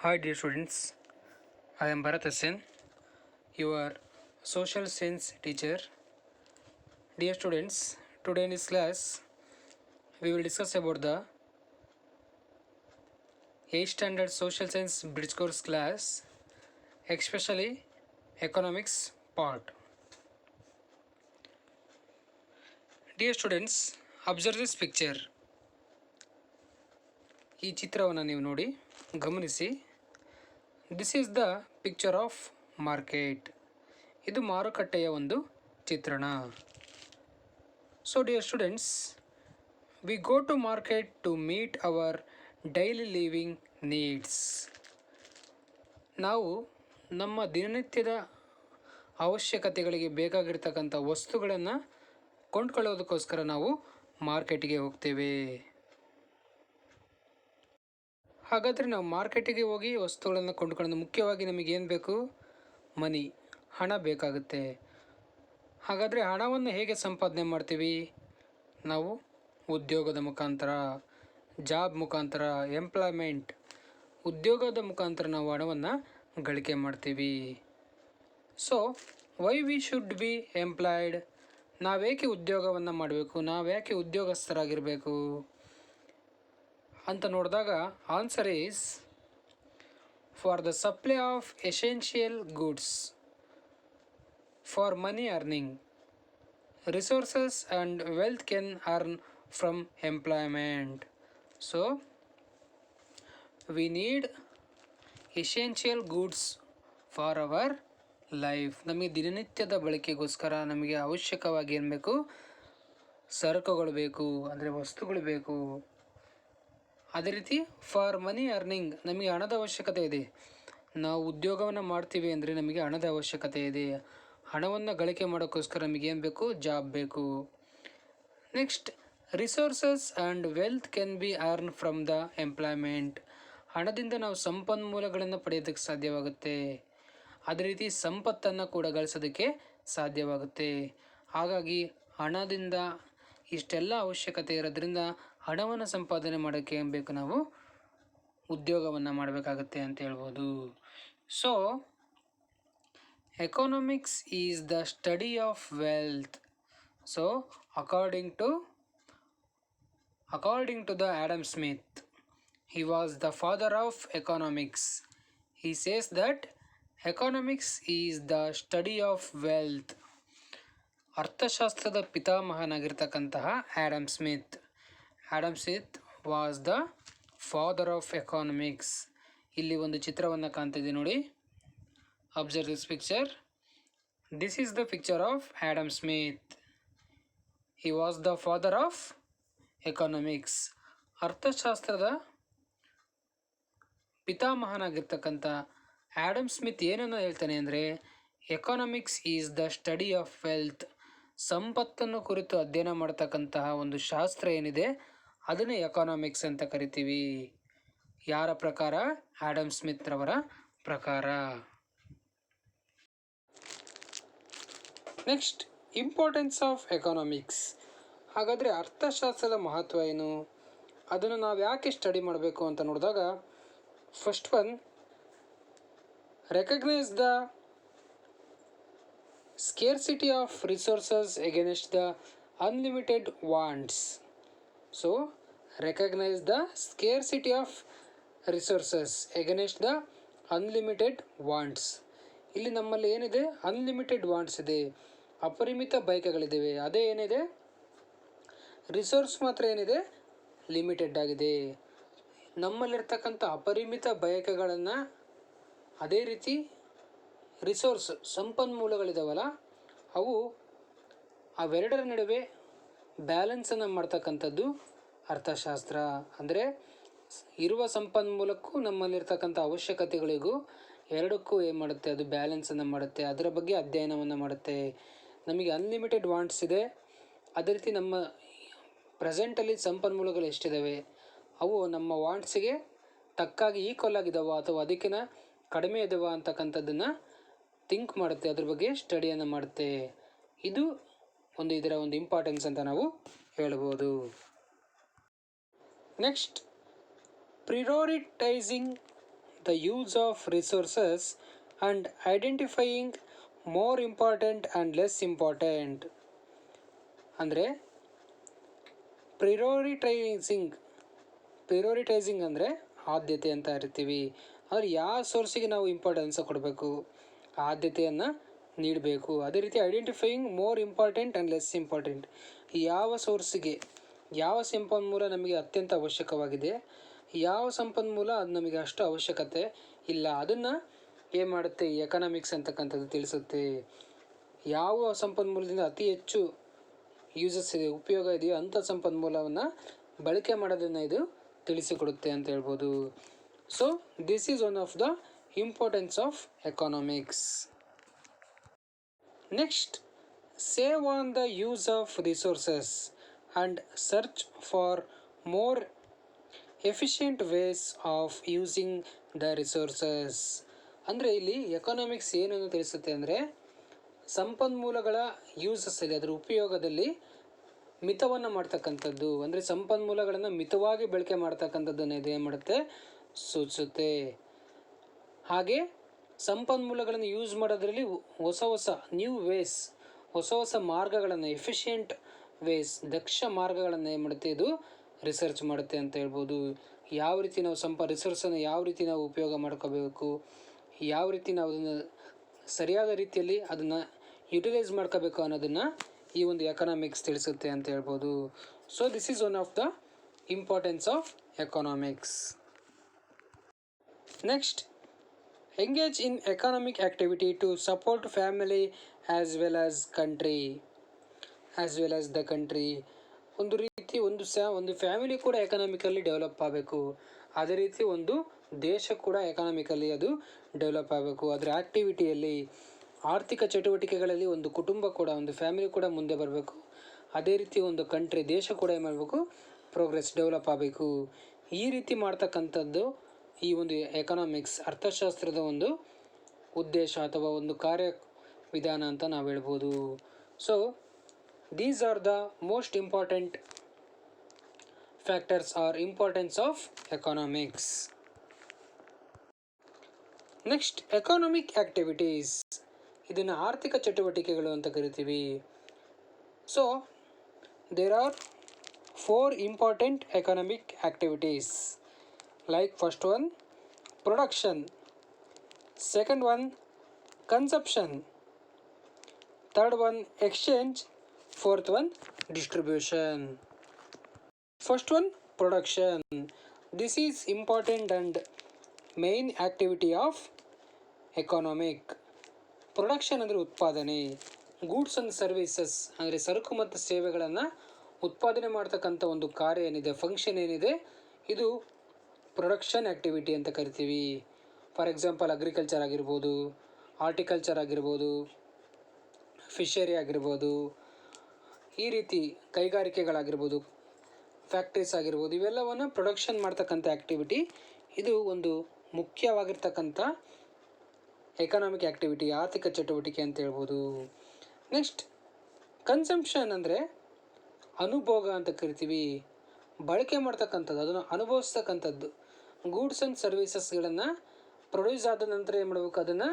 Hi dear students, I am Bharat Sen, your social science teacher. Dear students, today in this class we will discuss about the 8th standard social science bridge course class, especially economics part. Dear students, observe this picture. ಈ ಚಿತ್ರವನ್ನು ನೀವು ನೋಡಿ ಗಮನಿಸಿ. This is the picture of market. ಇದು ಮಾರುಕಟ್ಟೆಯ ಒಂದು ಚಿತ್ರಣ. So dear students, we go to market to meet our daily living needs. ನಾವು ನಮ್ಮ ದಿನನಿತ್ಯದ ಅವಶ್ಯಕತೆಗಳಿಗೆ ಬೇಕಾಗಿರ್ತಕ್ಕಂಥ ವಸ್ತುಗಳನ್ನು ಕೊಂಡ್ಕೊಳ್ಳೋದಕ್ಕೋಸ್ಕರ ನಾವು ಮಾರ್ಕೆಟಿಗೆ ಹೋಗ್ತೇವೆ. ಹಾಗಾದರೆ ನಾವು ಮಾರ್ಕೆಟಿಗೆ ಹೋಗಿ ವಸ್ತುಗಳನ್ನು ಕೊಂಡ್ಕೊಳ್ಳೋದು ಮುಖ್ಯವಾಗಿ ನಮಗೇನು ಬೇಕು? ಮನಿ, ಹಣ ಬೇಕಾಗುತ್ತೆ. ಹಾಗಾದರೆ ಹಣವನ್ನು ಹೇಗೆ ಸಂಪಾದನೆ ಮಾಡ್ತೀವಿ? ನಾವು ಉದ್ಯೋಗದ ಮುಖಾಂತರ, ಜಾಬ್ ಮುಖಾಂತರ, ಎಂಪ್ಲಾಯ್ಮೆಂಟ್, ಉದ್ಯೋಗದ ಮುಖಾಂತರ ನಾವು ಹಣವನ್ನು ಗಳಿಕೆ ಮಾಡ್ತೀವಿ. So why we should be employed? ನಾವೇಕೆ ಉದ್ಯೋಗವನ್ನು ಮಾಡಬೇಕು? ನಾವ್ಯಾಕೆ ಉದ್ಯೋಗಸ್ಥರಾಗಿರಬೇಕು ಅಂತ ನೋಡಿದಾಗ answer is for the supply of essential goods, for money earning, resources and wealth can earn from employment. So we need essential goods for our life. ನಮಗೆ ದಿನನಿತ್ಯದ ಬಳಕೆಗೋಸ್ಕರ ನಮಗೆ ಅವಶ್ಯಕವಾಗಿ ಏನು ಬೇಕು? ಸರಕುಗಳು ಬೇಕು, ಅಂದರೆ ವಸ್ತುಗಳು ಬೇಕು. ಅದೇ ರೀತಿ ಫಾರ್ ಮನಿ ಅರ್ನಿಂಗ್, ನಮಗೆ ಹಣದ ಅವಶ್ಯಕತೆ ಇದೆ. ನಾವು ಉದ್ಯೋಗವನ್ನು ಮಾಡ್ತೀವಿ ಅಂದರೆ ನಮಗೆ ಹಣದ ಅವಶ್ಯಕತೆ ಇದೆ. ಹಣವನ್ನು ಗಳಿಕೆ ಮಾಡೋಕ್ಕೋಸ್ಕರ ನಮಗೇನು ಬೇಕು? ಜಾಬ್ ಬೇಕು. Next, resources and wealth can be earn from the employment. ಹಣದಿಂದ ನಾವು ಸಂಪನ್ಮೂಲಗಳನ್ನು ಪಡೆಯೋದಕ್ಕೆ ಸಾಧ್ಯವಾಗುತ್ತೆ. ಅದೇ ರೀತಿ ಸಂಪತ್ತನ್ನು ಕೂಡ ಗಳಿಸೋದಕ್ಕೆ ಸಾಧ್ಯವಾಗುತ್ತೆ. ಹಾಗಾಗಿ ಹಣದಿಂದ ಇಷ್ಟೆಲ್ಲ ಅವಶ್ಯಕತೆ ಇರೋದ್ರಿಂದ ಹಣವನ್ನು ಸಂಪಾದನೆ ಮಾಡೋಕ್ಕೆ ಏನು ಬೇಕು? ನಾವು ಉದ್ಯೋಗವನ್ನು ಮಾಡಬೇಕಾಗತ್ತೆ ಅಂತ ಹೇಳ್ಬೋದು. So economics is the study of wealth. So according to the Adam Smith, he was the father of economics. He says that economics is the study of wealth. ಅರ್ಥಶಾಸ್ತ್ರದ ಪಿತಾಮಹನಾಗಿರ್ತಕ್ಕಂತಹ Adam Smith was the father of economics. ಇಲ್ಲಿ ಒಂದು ಚಿತ್ರವನ್ನು ಕಾಣ್ತಿದೆ ನೋಡಿ. Observe this picture. This is the picture of Adam Smith. He was the father of economics. ಅರ್ಥಶಾಸ್ತ್ರದ ಪಿತಾಮಹನಾಗಿರ್ತಕ್ಕಂಥ Adam Smith ಏನನ್ನು ಹೇಳ್ತಾನೆ ಅಂದರೆ, economics is the study of wealth. ಸಂಪತ್ತನ್ನು ಕುರಿತು ಅಧ್ಯಯನ ಮಾಡ್ತಕ್ಕಂತಹ ಒಂದು ಶಾಸ್ತ್ರ ಏನಿದೆ ಅದನ್ನೇ ಎಕಾನಮಿಕ್ಸ್ ಅಂತ ಕರಿತೀವಿ. ಯಾರ ಪ್ರಕಾರ? ಆ್ಯಡಮ್ ಸ್ಮಿತ್ ರವರ ಪ್ರಕಾರ. Next, importance of economics. ಹಾಗಾದರೆ ಅರ್ಥಶಾಸ್ತ್ರದ ಮಹತ್ವ ಏನು? ಅದನ್ನು ನಾವು ಯಾಕೆ ಸ್ಟಡಿ ಮಾಡಬೇಕು ಅಂತ ನೋಡಿದಾಗ, first one, recognise the scarcity of resources against the unlimited wants. So recognise the scarcity of resources against the unlimited wants. ಇಲ್ಲಿ ನಮ್ಮಲ್ಲಿ ಏನಿದೆ? ಅನ್ಲಿಮಿಟೆಡ್ ವಾಂಟ್ಸ್ ಇದೆ, ಅಪರಿಮಿತ ಬಯಕೆಗಳಿದ್ದಾವೆ. ಅದೇ ಏನಿದೆ? ರಿಸೋರ್ಸ್ ಮಾತ್ರ ಏನಿದೆ? ಲಿಮಿಟೆಡ್ ಆಗಿದೆ. ನಮ್ಮಲ್ಲಿರ್ತಕ್ಕಂಥ ಅಪರಿಮಿತ ಬಯಕೆಗಳನ್ನು, ಅದೇ ರೀತಿ ರಿಸೋರ್ಸ್ ಸಂಪನ್ಮೂಲಗಳಿದಾವಲ್ಲ ಅವು, ಅವೆರಡರ ನಡುವೆ ಬ್ಯಾಲೆನ್ಸನ್ನು ಮಾಡ್ತಕ್ಕಂಥದ್ದು ಅರ್ಥಶಾಸ್ತ್ರ. ಅಂದರೆ ಇರುವ ಸಂಪನ್ಮೂಲಕ್ಕೂ ನಮ್ಮಲ್ಲಿರ್ತಕ್ಕಂಥ ಅವಶ್ಯಕತೆಗಳಿಗೂ ಎರಡಕ್ಕೂ ಏನು ಮಾಡುತ್ತೆ? ಅದು ಬ್ಯಾಲೆನ್ಸನ್ನು ಮಾಡುತ್ತೆ. ಅದರ ಬಗ್ಗೆ ಅಧ್ಯಯನವನ್ನು ಮಾಡುತ್ತೆ. ನಮಗೆ ಅನ್ಲಿಮಿಟೆಡ್ ವಾಂಟ್ಸ್ ಇದೆ, ಅದೇ ರೀತಿ ನಮ್ಮ ಪ್ರೆಸೆಂಟಲ್ಲಿ ಸಂಪನ್ಮೂಲಗಳು ಎಷ್ಟಿದ್ದಾವೆ ಅವು ನಮ್ಮ ವಾಂಟ್ಸಿಗೆ ತಕ್ಕಾಗಿ ಈಕ್ವಲ್ ಆಗಿದ್ದಾವ ಅಥವಾ ಅದಕ್ಕಿಂತ ಕಡಿಮೆ ಇದ್ದಾವ ಅಂತಕ್ಕಂಥದ್ದನ್ನು ಥಿಂಕ್ ಮಾಡುತ್ತೆ. ಅದ್ರ ಬಗ್ಗೆ ಸ್ಟಡಿಯನ್ನು ಮಾಡುತ್ತೆ. ಇದು ಇದರ ಒಂದು ಇಂಪಾರ್ಟೆನ್ಸ್ ಅಂತ ನಾವು ಹೇಳ್ಬೋದು. Next, prioritising the use of resources and identifying more important and less important. ಅಂದರೆ ಪ್ರಿಯೋರಿಟೈಸಿಂಗ್ ಅಂದರೆ ಆದ್ಯತೆ ಅಂತ ಇರ್ತೀವಿ. ಅಂದರೆ ಯಾವ ಸೋರ್ಸಿಗೆ ನಾವು ಇಂಪಾರ್ಟೆನ್ಸ್ ಕೊಡಬೇಕು, ಆದ್ಯತೆಯನ್ನು ನೀಡಬೇಕು. ಅದೇ ರೀತಿ identifying more important and less important, ಯಾವ ಸೋರ್ಸಿಗೆ ಯಾವ ಸಂಪನ್ಮೂಲ ನಮಗೆ ಅತ್ಯಂತ ಅವಶ್ಯಕವಾಗಿದೆ, ಯಾವ ಸಂಪನ್ಮೂಲ ಅದು ನಮಗೆ ಅಷ್ಟು ಅವಶ್ಯಕತೆ ಇಲ್ಲ, ಅದನ್ನು ಏನು ಮಾಡುತ್ತೆ ಈ ಎಕನಾಮಿಕ್ಸ್ ಅಂತಕ್ಕಂಥದ್ದು ತಿಳಿಸುತ್ತೆ. ಯಾವ ಸಂಪನ್ಮೂಲದಿಂದ ಅತಿ ಹೆಚ್ಚು ಯೂಸಸ್ ಇದೆ, ಉಪಯೋಗ ಇದೆಯೋ ಅಂಥ ಸಂಪನ್ಮೂಲವನ್ನು ಬಳಕೆ ಮಾಡೋದನ್ನು ಇದು ತಿಳಿಸಿಕೊಡುತ್ತೆ ಅಂತ ಹೇಳ್ಬೋದು. So this is one of the importance of economics. Next, save on the use of resources and search for more efficient ways of using the resources. ಅಂದರೆ ಇಲ್ಲಿ ಎಕನಾಮಿಕ್ಸ್ ಏನನ್ನು ತಿಳಿಸುತ್ತೆ ಅಂದರೆ ಸಂಪನ್ಮೂಲಗಳ ಯೂಸಸ್ ಇದೆ, ಅದರ ಉಪಯೋಗದಲ್ಲಿ ಮಿತವನ್ನು ಮಾಡ್ತಕ್ಕಂಥದ್ದು. ಅಂದರೆ ಸಂಪನ್ಮೂಲಗಳನ್ನು ಮಿತವಾಗಿ ಬಳಕೆ ಮಾಡ್ತಕ್ಕಂಥದ್ದನ್ನು ಇದು ಏನು ಮಾಡುತ್ತೆ, ಸೂಚಿಸುತ್ತೆ. ಹಾಗೆ ಸಂಪನ್ಮೂಲಗಳನ್ನು ಯೂಸ್ ಮಾಡೋದ್ರಲ್ಲಿ ಹೊಸ ಹೊಸ ನ್ಯೂ ವೇಸ್, ಹೊಸ ಹೊಸ ಮಾರ್ಗಗಳನ್ನು, ಎಫಿಷಿಯೆಂಟ್ ವೇಸ್, ದಕ್ಷ ಮಾರ್ಗಗಳನ್ನು ಏನು ಮಾಡುತ್ತೆ ಇದು ರಿಸರ್ಚ್ ಮಾಡುತ್ತೆ ಅಂತ ಹೇಳ್ಬೋದು. ಯಾವ ರೀತಿ ನಾವು ರಿಸೋರ್ಸನ್ನು ಯಾವ ರೀತಿ ನಾವು ಉಪಯೋಗ ಮಾಡ್ಕೋಬೇಕು, ಯಾವ ರೀತಿ ನಾವು ಅದನ್ನು ಸರಿಯಾದ ರೀತಿಯಲ್ಲಿ ಅದನ್ನು ಯುಟಿಲೈಸ್ ಮಾಡ್ಕೋಬೇಕು ಅನ್ನೋದನ್ನು ಈ ಒಂದು ಎಕನಾಮಿಕ್ಸ್ ತಿಳಿಸುತ್ತೆ ಅಂತ ಹೇಳ್ಬೋದು. So this is one of the importance of economics. Next, engage in economic activity to support family as well as the country. ಒಂದು ರೀತಿ ಒಂದು ಫ್ಯಾಮಿಲಿ ಕೂಡ ಎಕನಾಮಿಕಲ್ಲಿ ಡೆವಲಪ್ ಆಗಬೇಕು, ಅದೇ ರೀತಿ ಒಂದು ದೇಶ ಕೂಡ ಎಕನಾಮಿಕಲ್ಲಿ ಅದು ಡೆವಲಪ್ ಆಗಬೇಕು. ಅದರ ಆ್ಯಕ್ಟಿವಿಟಿಯಲ್ಲಿ, ಆರ್ಥಿಕ ಚಟುವಟಿಕೆಗಳಲ್ಲಿ ಒಂದು ಕುಟುಂಬ ಕೂಡ, ಒಂದು ಫ್ಯಾಮಿಲಿ ಕೂಡ ಮುಂದೆ ಬರಬೇಕು. ಅದೇ ರೀತಿ ಒಂದು ಕಂಟ್ರಿ, ದೇಶ ಕೂಡ ಏನು ಮಾಡಬೇಕು, ಪ್ರೋಗ್ರೆಸ್, ಡೆವಲಪ್ ಆಗಬೇಕು. ಈ ರೀತಿ ಮಾಡ್ತಕ್ಕಂಥದ್ದು ಈ ಒಂದು ಎಕನಾಮಿಕ್ಸ್, ಅರ್ಥಶಾಸ್ತ್ರದ ಒಂದು ಉದ್ದೇಶ ಅಥವಾ ಒಂದು ಕಾರ್ಯವಿಧಾನ ಅಂತ ನಾವು ಹೇಳ್ಬೋದು. So these are the most important factors are importance of economics. Next, economic activities, ಇದನ್ನು ಆರ್ಥಿಕ ಚಟುವಟಿಕೆಗಳು ಅಂತ ಕರಿತೀವಿ. So there are 4 important economic activities. Like first one production, second one consumption, third one exchange, fourth one distribution. First one production. This is important and main activity of economic. Production ಅಂದರೆ ಉತ್ಪಾದನೆ, goods and services ಅಂದರೆ ಸರಕು ಮತ್ತು ಸೇವೆಗಳನ್ನು ಉತ್ಪಾದನೆ ಮಾಡ್ತಕ್ಕಂಥ ಒಂದು ಕಾರ್ಯ ಏನಿದೆ, ಫಂಕ್ಷನ್ ಏನಿದೆ, ಇದು ಪ್ರೊಡಕ್ಷನ್ ಆ್ಯಕ್ಟಿವಿಟಿ ಅಂತ ಕರಿತೀವಿ. ಫಾರ್ ಎಕ್ಸಾಂಪಲ್ ಅಗ್ರಿಕಲ್ಚರ್ ಆಗಿರ್ಬೋದು, ಹಾರ್ಟಿಕಲ್ಚರ್ ಆಗಿರ್ಬೋದು, ಫಿಶರಿ ಆಗಿರ್ಬೋದು, ಈ ರೀತಿ ಕೈಗಾರಿಕೆಗಳಾಗಿರ್ಬೋದು, ಫ್ಯಾಕ್ಟ್ರೀಸ್ ಆಗಿರ್ಬೋದು, ಇವೆಲ್ಲವನ್ನು ಪ್ರೊಡಕ್ಷನ್ ಮಾಡ್ತಕ್ಕಂಥ ಆ್ಯಕ್ಟಿವಿಟಿ. ಇದು ಒಂದು ಮುಖ್ಯವಾಗಿರ್ತಕ್ಕಂಥ ಎಕನಾಮಿಕ್ ಆ್ಯಕ್ಟಿವಿಟಿ, ಆರ್ಥಿಕ ಚಟುವಟಿಕೆ ಅಂತ ಹೇಳ್ಬೋದು. ನೆಕ್ಸ್ಟ್, ಕನ್ಸಂಪ್ಷನ್ ಅಂದರೆ ಅನುಭೋಗ ಅಂತ ಕರಿತೀವಿ, ಬಳಕೆ ಮಾಡ್ತಕ್ಕಂಥದ್ದು, ಅದನ್ನು ಅನುಭವಿಸ್ತಕ್ಕಂಥದ್ದು. ಗೂಡ್ಸ್ ಆ್ಯಂಡ್ ಸರ್ವೀಸಸ್ಗಳನ್ನು ಪ್ರೊಡ್ಯೂಸ್ ಆದ ನಂತರ ಏನು ಮಾಡಬೇಕು, ಅದನ್ನು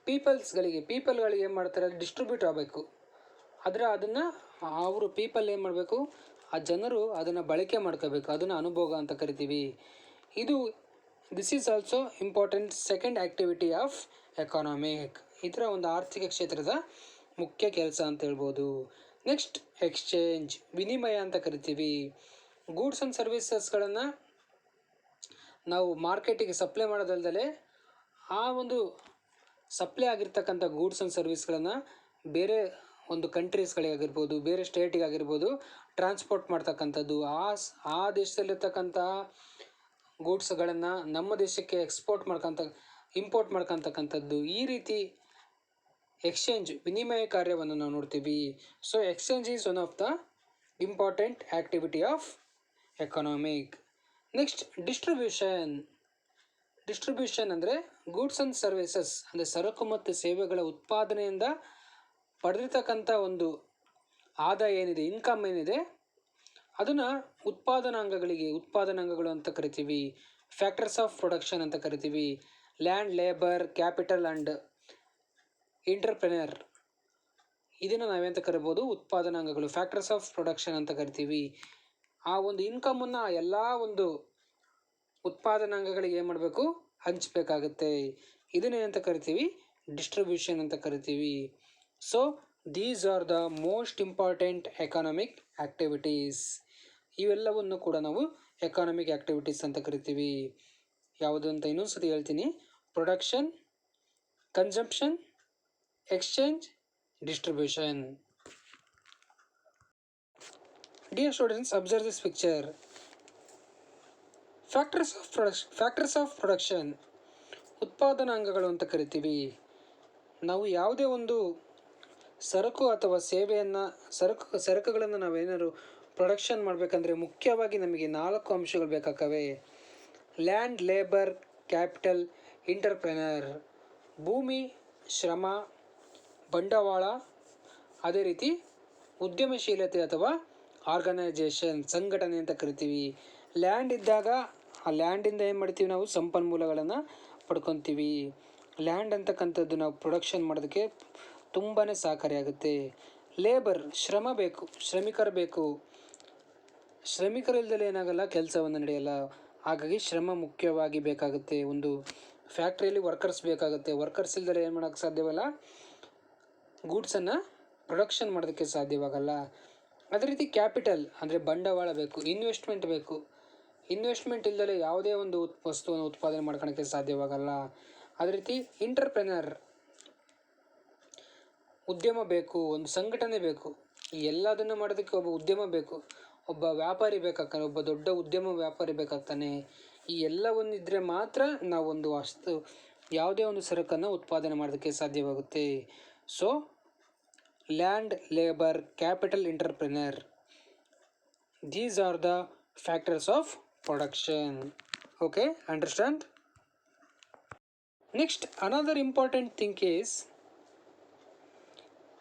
ಪೀಪಲ್ಗಳಿಗೆ ಏನು ಮಾಡ್ತಾರೆ, ಡಿಸ್ಟ್ರಿಬ್ಯೂಟ್ ಆಗಬೇಕು. ಅದನ್ನು ಅವರು ಪೀಪಲ್ ಏನು ಮಾಡಬೇಕು, ಆ ಜನರು ಅದನ್ನು ಬಳಕೆ ಮಾಡ್ಕೋಬೇಕು, ಅದನ್ನು ಅನುಭೋಗ ಅಂತ ಕರಿತೀವಿ. This is also important second activity of economic. ಇದರ ಒಂದು ಆರ್ಥಿಕ ಕ್ಷೇತ್ರದ ಮುಖ್ಯ ಕೆಲಸ ಅಂತ ಹೇಳ್ಬೋದು. ನೆಕ್ಸ್ಟ್, ಎಕ್ಸ್ಚೇಂಜ್, ವಿನಿಮಯ ಅಂತ ಕರಿತೀವಿ. ಗೂಡ್ಸ್ ಆ್ಯಂಡ್ ಸರ್ವೀಸಸ್ಗಳನ್ನು ನಾವು ಮಾರ್ಕೆಟಿಗೆ ಸಪ್ಲೈ ಮಾಡೋದಲ್ದಲೆ ಆ ಒಂದು ಸಪ್ಲೈ ಆಗಿರ್ತಕ್ಕಂಥ ಗೂಡ್ಸ್ ಆ್ಯಂಡ್ ಸರ್ವೀಸ್ಗಳನ್ನು ಬೇರೆ ಒಂದು ಕಂಟ್ರೀಸ್ಗಳಿಗಾಗಿರ್ಬೋದು, ಬೇರೆ ಸ್ಟೇಟಿಗಾಗಿರ್ಬೋದು ಟ್ರಾನ್ಸ್ಪೋರ್ಟ್ ಮಾಡ್ತಕ್ಕಂಥದ್ದು. ಆ ದೇಶದಲ್ಲಿರ್ತಕ್ಕಂಥ ಗೂಡ್ಸ್ಗಳನ್ನು ನಮ್ಮ ದೇಶಕ್ಕೆ ಇಂಪೋರ್ಟ್ ಮಾಡ್ಕೊತಕ್ಕಂಥದ್ದು. ಈ ರೀತಿ ಎಕ್ಸ್ಚೇಂಜ್, ವಿನಿಮಯ ಕಾರ್ಯವನ್ನು ನಾವು ನೋಡ್ತೀವಿ. So exchange is one of the important activity of economic. Next, distribution ಅಂದರೆ ಗೂಡ್ಸ್ ಆ್ಯಂಡ್ ಸರ್ವೀಸಸ್ ಅಂದರೆ ಸರಕು ಮತ್ತು ಸೇವೆಗಳ ಉತ್ಪಾದನೆಯಿಂದ ಪಡೆದಿರ್ತಕ್ಕಂಥ ಒಂದು ಆದಾಯ ಏನಿದೆ, ಇನ್ಕಮ್ ಏನಿದೆ, ಅದನ್ನು ಉತ್ಪಾದನಾಂಗಗಳು ಅಂತ ಕರಿತೀವಿ. ಫ್ಯಾಕ್ಟರ್ಸ್ ಆಫ್ ಪ್ರೊಡಕ್ಷನ್ ಅಂತ ಕರಿತೀವಿ. ಲ್ಯಾಂಡ್, ಲೇಬರ್, ಕ್ಯಾಪಿಟಲ್ ಆ್ಯಂಡ್ ಇಂಟರ್ಪ್ರೆನರ್, ಇದನ್ನು ನಾವೆಂತ ಕರಿಬೋದು, ಉತ್ಪಾದನಾಂಗಗಳು, ಫ್ಯಾಕ್ಟರ್ಸ್ ಆಫ್ ಪ್ರೊಡಕ್ಷನ್ ಅಂತ ಕರಿತೀವಿ. ಆ ಒಂದು ಇನ್ಕಮನ್ನು ಎಲ್ಲ ಒಂದು ಉತ್ಪಾದನಾಂಗಗಳಿಗೆ ಏನು ಮಾಡಬೇಕು, ಹಂಚಬೇಕಾಗುತ್ತೆ. ಇದನ್ನೇನಂತ ಕರಿತೀವಿ, ಡಿಸ್ಟ್ರಿಬ್ಯೂಷನ್ ಅಂತ ಕರಿತೀವಿ. So these are the most important economic activities. ಇವೆಲ್ಲವನ್ನು ಕೂಡ ನಾವು ಎಕಾನಮಿಕ್ ಆ್ಯಕ್ಟಿವಿಟೀಸ್ ಅಂತ ಕರಿತೀವಿ. ಯಾವುದು ಅಂತ ಇನ್ನೊಂದು ಸತಿ ಹೇಳ್ತೀನಿ. Production, consumption, exchange, distribution. Dear students, observe this picture. Factors of production, ಉತ್ಪಾದನಾಂಗಗಳು ಅಂತ ಕರಿತೀವಿ. ನಾವು ಯಾವುದೇ ಒಂದು ಸರಕು ಅಥವಾ ಸೇವೆಯನ್ನು ಸರಕುಗಳನ್ನು ನಾವೇನಾದ್ರು ಪ್ರೊಡಕ್ಷನ್ ಮಾಡಬೇಕಂದ್ರೆ ಮುಖ್ಯವಾಗಿ ನಮಗೆ 4 ಅಂಶಗಳು ಬೇಕಾಗ್ತವೆ. Land, labour, capital, entrepreneur. ಭೂಮಿ, ಶ್ರಮ, ಬಂಡವಾಳ, ಅದೇ ರೀತಿ ಉದ್ಯಮಶೀಲತೆ ಅಥವಾ ಆರ್ಗನೈಜೇಷನ್, ಸಂಘಟನೆ ಅಂತ ಕರಿತೀವಿ. ಲ್ಯಾಂಡ್ ಇದ್ದಾಗ ಆ ಲ್ಯಾಂಡಿಂದ ಏನು ಮಾಡ್ತೀವಿ, ನಾವು ಸಂಪನ್ಮೂಲಗಳನ್ನು ಪಡ್ಕೊತೀವಿ. ಲ್ಯಾಂಡ್ ಅಂತಕ್ಕಂಥದ್ದು ನಾವು ಪ್ರೊಡಕ್ಷನ್ ಮಾಡೋದಕ್ಕೆ ತುಂಬಾ ಸಹಕಾರಿಯಾಗುತ್ತೆ. ಲೇಬರ್, ಶ್ರಮ ಬೇಕು, ಶ್ರಮಿಕರು ಬೇಕು. ಶ್ರಮಿಕರಿಲ್ಲದೆ ಏನಾಗಲ್ಲ, ಕೆಲಸವನ್ನು ನಡೆಯಲ್ಲ. ಹಾಗಾಗಿ ಶ್ರಮ ಮುಖ್ಯವಾಗಿ ಬೇಕಾಗುತ್ತೆ. ಒಂದು ಫ್ಯಾಕ್ಟ್ರಿಯಲ್ಲಿ ವರ್ಕರ್ಸ್ ಬೇಕಾಗುತ್ತೆ. ವರ್ಕರ್ಸ್ ಇಲ್ಲದೆ ಏನು ಮಾಡೋಕ್ಕೆ ಸಾಧ್ಯವಲ್ಲ, ಗೂಡ್ಸನ್ನು ಪ್ರೊಡಕ್ಷನ್ ಮಾಡೋದಕ್ಕೆ ಸಾಧ್ಯವಾಗಲ್ಲ. ಅದೇ ರೀತಿ ಕ್ಯಾಪಿಟಲ್ ಅಂದರೆ ಬಂಡವಾಳ ಬೇಕು, ಇನ್ವೆಸ್ಟ್ಮೆಂಟ್ ಬೇಕು. ಇನ್ವೆಸ್ಟ್ಮೆಂಟ್ ಇಲ್ಲದೆ ಯಾವುದೇ ಒಂದು ವಸ್ತುವನ್ನು ಉತ್ಪಾದನೆ ಮಾಡ್ಕೊಳಕ್ಕೆ ಸಾಧ್ಯವಾಗಲ್ಲ. ಅದೇ ರೀತಿ ಇಂಟರ್ಪ್ರೆನರ್, ಉದ್ಯಮ ಬೇಕು, ಒಂದು ಸಂಘಟನೆ ಬೇಕು. ಈ ಎಲ್ಲದನ್ನು ಮಾಡೋದಕ್ಕೆ ಒಬ್ಬ ಉದ್ಯಮ ಬೇಕು, ಒಬ್ಬ ವ್ಯಾಪಾರಿ ಬೇಕಾಗ್ತಾನೆ, ಒಬ್ಬ ದೊಡ್ಡ ಉದ್ಯಮ ವ್ಯಾಪಾರಿ ಬೇಕಾಗ್ತಾನೆ. ಈ ಎಲ್ಲವನ್ನು ಇದ್ದರೆ ಮಾತ್ರ ನಾವು ಒಂದು ಯಾವುದೇ ಒಂದು ಸರಕನ್ನು ಉತ್ಪಾದನೆ ಮಾಡೋದಕ್ಕೆ ಸಾಧ್ಯವಾಗುತ್ತೆ. So land, labour, capital, entrepreneur, these are the factors of production. Okay, understand? Next, another important thing is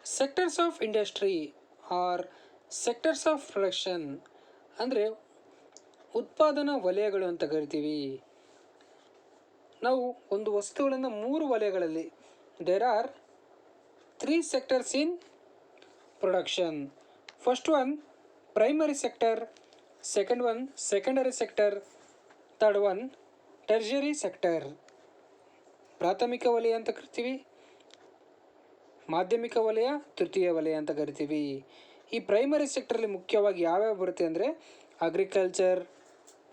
sectors of industry or sectors of production. ಅಂದರೆ ಉತ್ಪಾದನಾ ವಲಯಗಳು ಅಂತ ಕರಿತೀವಿ. ನಾವು ಒಂದು ವಸ್ತುಗಳನ್ನು 3 ವಲಯಗಳಲ್ಲಿ, there are 3 sectors in production. First one, primary sector. Second one, secondary sector. Third one, tertiary sector. ಪ್ರಾಥಮಿಕ ವಲಯ ಅಂತ ಕರಿತೀವಿ, ಮಾಧ್ಯಮಿಕ ವಲಯ, ತೃತೀಯ ವಲಯ ಅಂತ ಕರಿತೀವಿ. ಈ ಪ್ರೈಮರಿ ಸೆಕ್ಟರಲ್ಲಿ ಮುಖ್ಯವಾಗಿ ಯಾವ್ಯಾವ ಬರುತ್ತೆ ಅಂದರೆ agriculture,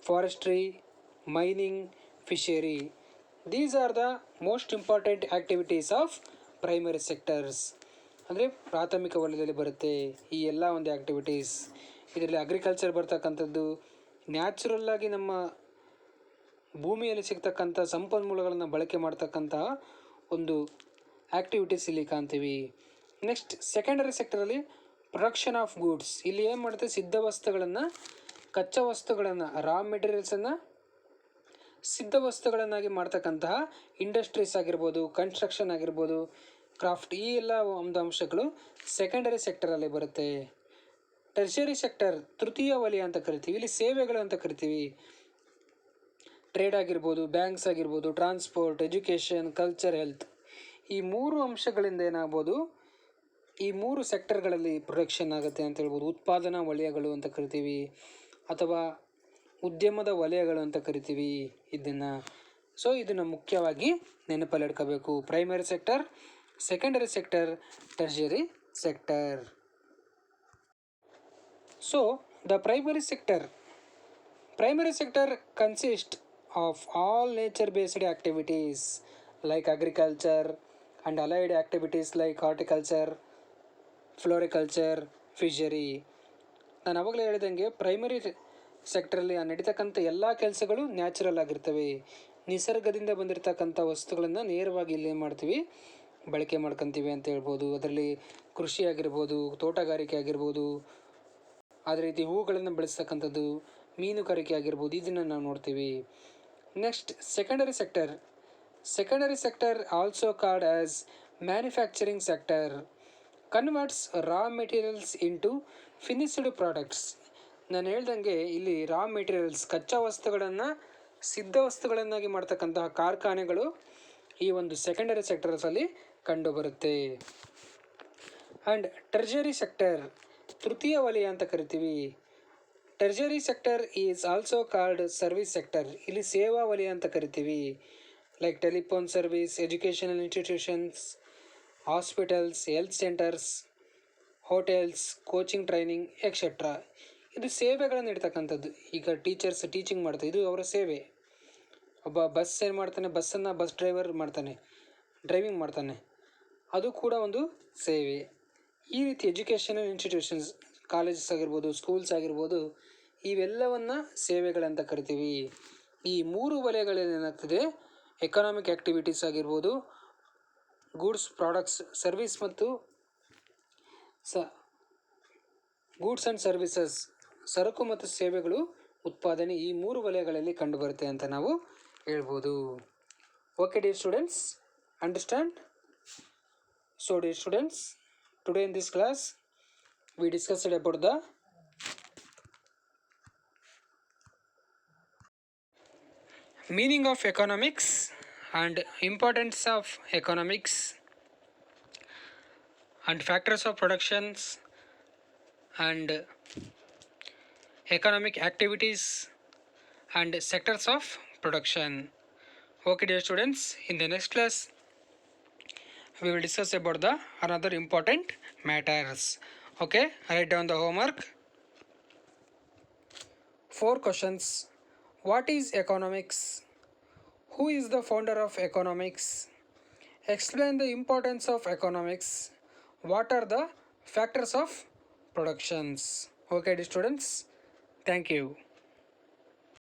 forestry, mining, fishery. These are the most important activities of primary sectors. ಅಂದರೆ ಪ್ರಾಥಮಿಕ ವಲಯದಲ್ಲಿ ಬರುತ್ತೆ ಈ ಎಲ್ಲ ಒಂದು ಆ್ಯಕ್ಟಿವಿಟೀಸ್. ಇದರಲ್ಲಿ ಅಗ್ರಿಕಲ್ಚರ್ ಬರ್ತಕ್ಕಂಥದ್ದು, ನ್ಯಾಚುರಲ್ಲಾಗಿ ನಮ್ಮ ಭೂಮಿಯಲ್ಲಿ ಸಿಗ್ತಕ್ಕಂಥ ಸಂಪನ್ಮೂಲಗಳನ್ನು ಬಳಕೆ ಮಾಡ್ತಕ್ಕಂತಹ ಒಂದು ಆ್ಯಕ್ಟಿವಿಟೀಸ್ ಇಲ್ಲಿ ಕಾಣ್ತೀವಿ. ನೆಕ್ಸ್ಟ್ ಸೆಕೆಂಡರಿ ಸೆಕ್ಟರಲ್ಲಿ ಪ್ರೊಡಕ್ಷನ್ ಆಫ್ ಗೂಡ್ಸ್. ಇಲ್ಲಿ ಏನು ಮಾಡುತ್ತೆ, ಸಿದ್ಧ ವಸ್ತುಗಳನ್ನು, ಕಚ್ಚಾ ವಸ್ತುಗಳನ್ನು, ರಾ ಮೆಟೀರಿಯಲ್ಸನ್ನು ಸಿದ್ಧ ವಸ್ತುಗಳನ್ನಾಗಿ ಮಾಡ್ತಕ್ಕಂತಹ ಇಂಡಸ್ಟ್ರೀಸ್ ಆಗಿರ್ಬೋದು, ಕನ್ಸ್ಟ್ರಕ್ಷನ್ ಆಗಿರ್ಬೋದು, ಕ್ರಾಫ್ಟ್, ಈ ಎಲ್ಲ ಒಂದು ಅಂಶಗಳು ಸೆಕೆಂಡರಿ ಸೆಕ್ಟರಲ್ಲಿ ಬರುತ್ತೆ. ಟರ್ಷರಿ ಸೆಕ್ಟರ್ ತೃತೀಯ ವಲಯ ಅಂತ ಕರಿತೀವಿ. ಇಲ್ಲಿ ಸೇವೆಗಳು ಅಂತ ಕರಿತೀವಿ. ಟ್ರೇಡ್ ಆಗಿರ್ಬೋದು, ಬ್ಯಾಂಕ್ಸ್ ಆಗಿರ್ಬೋದು, ಟ್ರಾನ್ಸ್ಪೋರ್ಟ್, ಎಜುಕೇಷನ್, ಕಲ್ಚರ್, ಹೆಲ್ತ್, ಈ 3 ಅಂಶಗಳಿಂದ ಏನಾಗ್ಬೋದು, ಈ 3 ಸೆಕ್ಟರ್ಗಳಲ್ಲಿ ಪ್ರೊಡಕ್ಷನ್ ಆಗುತ್ತೆ ಅಂತ ಹೇಳ್ಬೋದು. ಉತ್ಪಾದನಾ ವಲಯಗಳು ಅಂತ ಕರಿತೀವಿ ಅಥವಾ ಉದ್ಯಮದ ವಲಯಗಳು ಅಂತ ಕರಿತೀವಿ ಇದನ್ನು. ಸೊ ಇದನ್ನು ಮುಖ್ಯವಾಗಿ ನೆನಪಲ್ಲಿ ಇಟ್ಕೋಬೇಕು. Primary sector, secondary sector, tertiary sector. So the primary sector consists of all nature-based activities like agriculture and allied activities like horticulture, floriculture, fishery. ನಾನು ಅವಾಗಲೇ ಹೇಳಿದಂಗೆ ಪ್ರೈಮರಿ ಸೆಕ್ಟರಲ್ಲಿ ನಡೀತಕ್ಕಂಥ ಎಲ್ಲ ಕೆಲಸಗಳು ನ್ಯಾಚುರಲ್ ಆಗಿರ್ತವೆ. ನಿಸರ್ಗದಿಂದ ಬಂದಿರತಕ್ಕಂಥ ವಸ್ತುಗಳನ್ನು ನೇರವಾಗಿ ಇಲ್ಲಿ ಏನು ಮಾಡ್ತೀವಿ, ಬಳಕೆ ಮಾಡ್ಕೊತೀವಿ ಅಂತ ಹೇಳ್ಬೋದು. ಅದರಲ್ಲಿ ಕೃಷಿ ಆಗಿರ್ಬೋದು, ತೋಟಗಾರಿಕೆ ಆಗಿರ್ಬೋದು, ಅದೇ ರೀತಿ ಹೂಗಳನ್ನು ಬೆಳೆಸ್ತಕ್ಕಂಥದ್ದು, ಮೀನುಗಾರಿಕೆ ಆಗಿರ್ಬೋದು, ಇದನ್ನು ನಾವು ನೋಡ್ತೀವಿ. Next secondary sector also called as manufacturing sector converts raw materials into finished products. ನಾನು ಹೇಳ್ದಂಗೆ ಇಲ್ಲಿ ರಾ ಮೆಟೀರಿಯಲ್ಸ್, ಕಚ್ಚಾ ವಸ್ತುಗಳನ್ನು ಸಿದ್ಧ ವಸ್ತುಗಳನ್ನಾಗಿ ಮಾಡ್ತಕ್ಕಂತಹ ಕಾರ್ಖಾನೆಗಳು ಈ ಒಂದು ಸೆಕೆಂಡರಿ ಸೆಕ್ಟರ್ಸಲ್ಲಿ ಕಂಡುಬರುತ್ತೆ. ಆ್ಯಂಡ್ ಟರ್ಜರಿ ಸೆಕ್ಟರ್, ತೃತೀಯ ವಲಯ ಅಂತ ಕರಿತೀವಿ. Tertiary sector is also called service sector. ಇಲ್ಲಿ ಸೇವಾ ವಲಯ ಅಂತ ಕರಿತೀವಿ. Like telephone service, educational institutions, hospitals, health centres, hotels, coaching training etcetera. ಇದು ಸೇವೆಗಳನ್ನು ಇಡ್ತಕ್ಕಂಥದ್ದು. ಈಗ ಟೀಚರ್ಸ್ ಟೀಚಿಂಗ್ ಮಾಡ್ತಾರೆ, ಇದು ಅವರ ಸೇವೆ. ಒಬ್ಬ ಬಸ್ ಏನು ಮಾಡ್ತಾನೆ, ಬಸ್ ಡ್ರೈವರ್ ಮಾಡ್ತಾನೆ, ಡ್ರೈವಿಂಗ್ ಮಾಡ್ತಾನೆ, ಅದು ಕೂಡ ಒಂದು ಸೇವೆ. ಈ ರೀತಿ ಎಜುಕೇಷನಲ್ ಇನ್ಸ್ಟಿಟ್ಯೂಷನ್ಸ್, ಕಾಲೇಜಸ್ ಆಗಿರ್ಬೋದು, ಸ್ಕೂಲ್ಸ್ ಆಗಿರ್ಬೋದು, ಇವೆಲ್ಲವನ್ನು ಸೇವೆಗಳಂತ ಕರಿತೀವಿ. ಈ 3 ವಲಯಗಳಲ್ಲಿ ಏನಾಗ್ತದೆ, ಎಕನಾಮಿಕ್ ಆ್ಯಕ್ಟಿವಿಟೀಸ್ ಆಗಿರ್ಬೋದು, ಗೂಡ್ಸ್ ಪ್ರಾಡಕ್ಟ್ಸ್, ಸರ್ವಿಸ್ ಮತ್ತು ಗೂಡ್ಸ್ ಆ್ಯಂಡ್ ಸರ್ವಿಸಸ್, ಸರಕು ಮತ್ತು ಸೇವೆಗಳು ಉತ್ಪಾದನೆ, ಈ 3 ವಲಯಗಳಲ್ಲಿ ಕಂಡುಬರುತ್ತೆ ಅಂತ ನಾವು ಹೇಳ್ಬೋದು. Okay dear students, understand? So dear students, today in this class we discussed about the meaning of economics and importance of economics and factors of productions and economic activities and sectors of production. Okay dear students, in the next class we will discuss about the another important matters. Okay, write down the homework. 4 questions. What is economics? Who is the founder of economics? Explain the importance of economics. What are the factors of productions? Okay, students, thank you.